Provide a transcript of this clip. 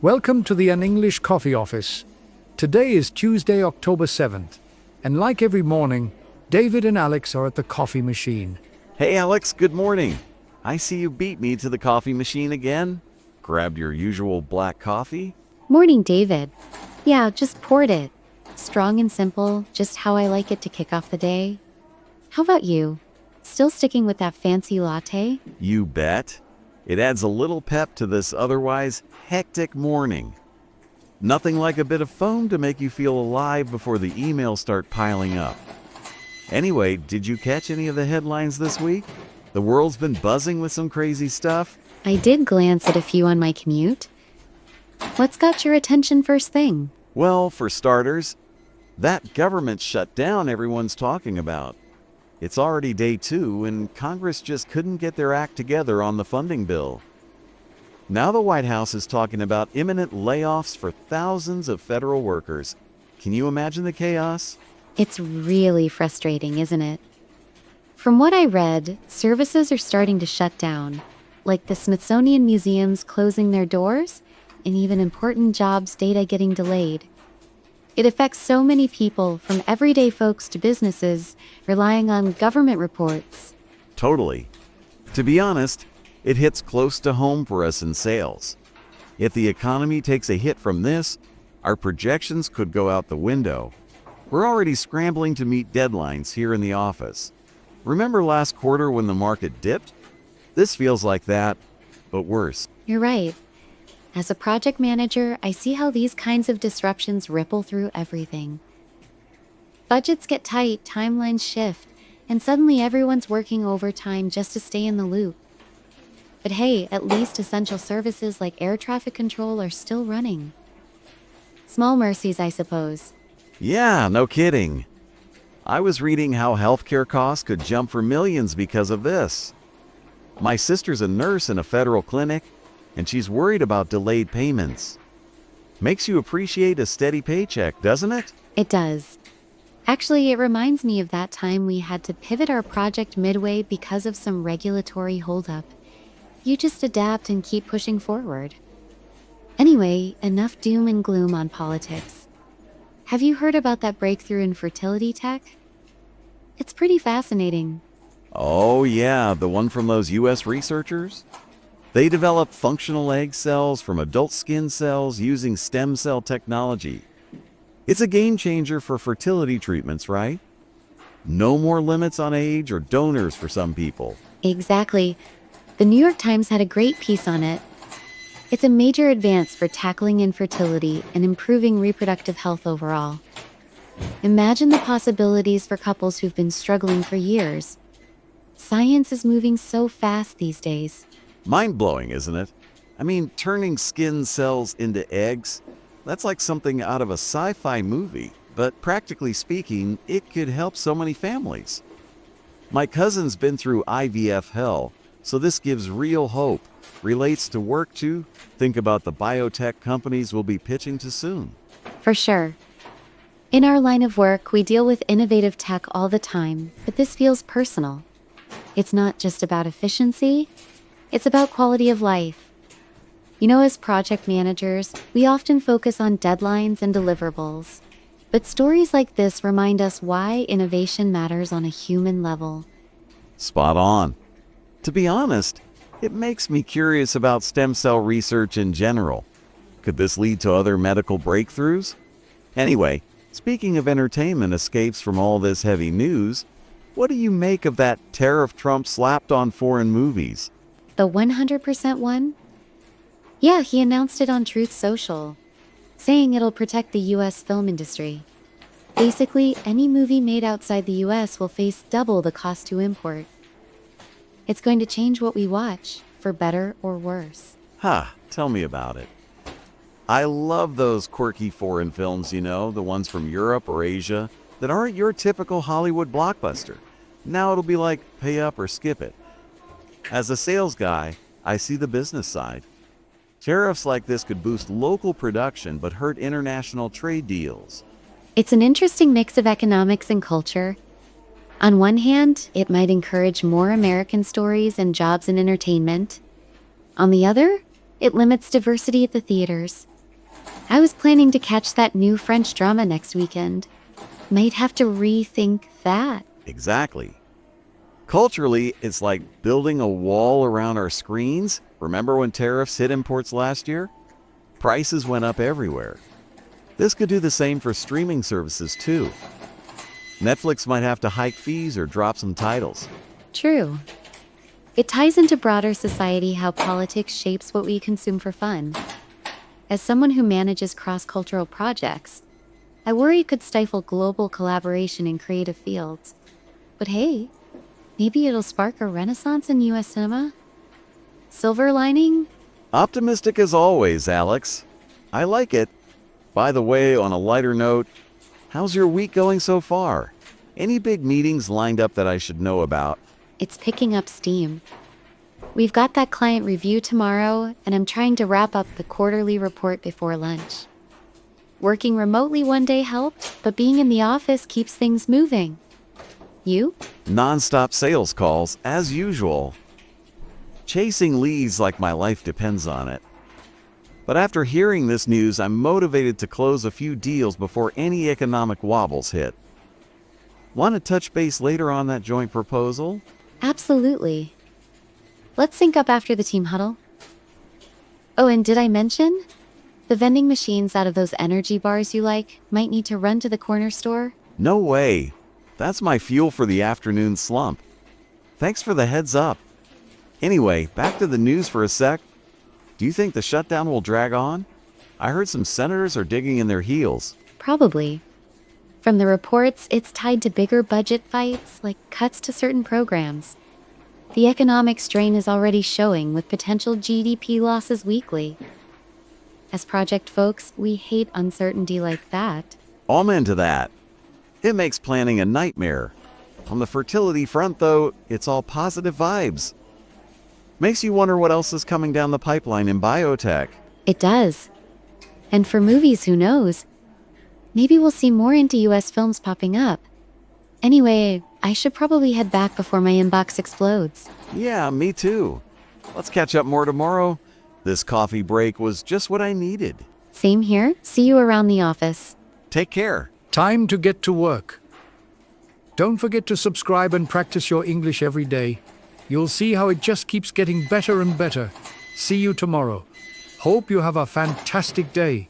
Welcome to the English Coffee Office. Today is Tuesday, October 7th, and like every morning, David and Alex are at the coffee machine. Hey Alex, good morning. I see you beat me to the coffee machine again. Grabbed your usual black coffee? Morning, David. Yeah, just poured it. Strong and simple, just how I like it to kick off the day. How about you? Still sticking with that fancy latte? You bet. It adds a little pep to this otherwise hectic morning. Nothing like a bit of foam to make you feel alive before the emails start piling up. Anyway, did you catch any of the headlines this week? The world's been buzzing with some crazy stuff. I did glance at a few on my commute. What's got your attention first thing? Well, for starters, that government shutdown everyone's talking about. It's already day 2 and Congress just couldn't get their act together on the funding bill. Now the White House is talking about imminent layoffs for thousands of federal workers. Can you imagine the chaos? It's really frustrating, isn't it? From what I read, services are starting to shut down, like the Smithsonian museums closing their doors, and even important jobs data getting delayed. It affects so many people, from everyday folks to businesses, relying on government reports. Totally. To be honest, it hits close to home for us in sales. If the economy takes a hit from this, our projections could go out the window. We're already scrambling to meet deadlines here in the office. Remember last quarter when the market dipped? This feels like that, but worse. You're right. As a project manager, I see how these kinds of disruptions ripple through everything. Budgets get tight, timelines shift, and suddenly everyone's working overtime just to stay in the loop. But hey, at least essential services like air traffic control are still running. Small mercies, I suppose. Yeah, no kidding. I was reading how healthcare costs could jump for millions because of this. My sister's a nurse in a federal clinic, and she's worried about delayed payments. Makes you appreciate a steady paycheck, doesn't it? It does. Actually, it reminds me of that time we had to pivot our project midway because of some regulatory holdup. You just adapt and keep pushing forward. Anyway, enough doom and gloom on politics. Have you heard about that breakthrough in fertility tech? It's pretty fascinating. Oh yeah, the one from those US researchers? They developed functional egg cells from adult skin cells using stem cell technology. It's a game changer for fertility treatments, right? No more limits on age or donors for some people. Exactly. The New York Times had a great piece on it. It's a major advance for tackling infertility and improving reproductive health overall. Imagine the possibilities for couples who've been struggling for years. Science is moving so fast these days. Mind-blowing, isn't it? I mean, turning skin cells into eggs, that's like something out of a sci-fi movie, but practically speaking, it could help so many families. My cousin's been through IVF hell, so this gives real hope. Relates to work too. Think about the biotech companies we'll be pitching to soon. For sure. In our line of work, we deal with innovative tech all the time, but this feels personal. It's not just about efficiency. It's about quality of life. You know, as project managers, we often focus on deadlines and deliverables. But stories like this remind us why innovation matters on a human level. Spot on. To be honest, it makes me curious about stem cell research in general. Could this lead to other medical breakthroughs? Anyway, speaking of entertainment escapes from all this heavy news, what do you make of that tariff Trump slapped on foreign movies? The 100% one? Yeah, he announced it on Truth Social, saying it'll protect the US film industry. Basically, any movie made outside the US will face double the cost to import. It's going to change what we watch, for better or worse. Tell me about it. I love those quirky foreign films, the ones from Europe or Asia that aren't your typical Hollywood blockbuster. Now it'll be like pay up or skip it. As a sales guy, I see the business side. Tariffs like this could boost local production but hurt international trade deals. It's an interesting mix of economics and culture. On one hand, it might encourage more American stories and jobs in entertainment. On the other, it limits diversity at the theaters. I was planning to catch that new French drama next weekend. Might have to rethink that. Exactly. Culturally, it's like building a wall around our screens. Remember when tariffs hit imports last year? Prices went up everywhere. This could do the same for streaming services too. Netflix might have to hike fees or drop some titles. True. It ties into broader society how politics shapes what we consume for fun. As someone who manages cross-cultural projects, I worry it could stifle global collaboration in creative fields. But hey, maybe it'll spark a renaissance in US cinema? Silver lining? Optimistic as always, Alex. I like it. By the way, on a lighter note, how's your week going so far? Any big meetings lined up that I should know about? It's picking up steam. We've got that client review tomorrow, and I'm trying to wrap up the quarterly report before lunch. Working remotely one day helped, but being in the office keeps things moving. You? Non-stop sales calls, as usual. Chasing leads like my life depends on it. But after hearing this news, I'm motivated to close a few deals before any economic wobbles hit. Want to touch base later on that joint proposal? Absolutely. Let's sync up after the team huddle. Oh, and did I mention? The vending machines out of those energy bars you like might need to run to the corner store. No way. That's my fuel for the afternoon slump. Thanks for the heads up. Anyway, back to the news for a sec. Do you think the shutdown will drag on? I heard some senators are digging in their heels. Probably. From the reports, it's tied to bigger budget fights, like cuts to certain programs. The economic strain is already showing with potential GDP losses weekly. As project folks, we hate uncertainty like that. Amen to that. It makes planning a nightmare. On the fertility front, though, it's all positive vibes. Makes you wonder what else is coming down the pipeline in biotech. It does. And for movies, who knows? Maybe we'll see more into US films popping up. Anyway, I should probably head back before my inbox explodes. Yeah, me too. Let's catch up more tomorrow. This coffee break was just what I needed. Same here. See you around the office. Take care. Time to get to work. Don't forget to subscribe and practice your English every day. You'll see how it just keeps getting better and better. See you tomorrow. Hope you have a fantastic day.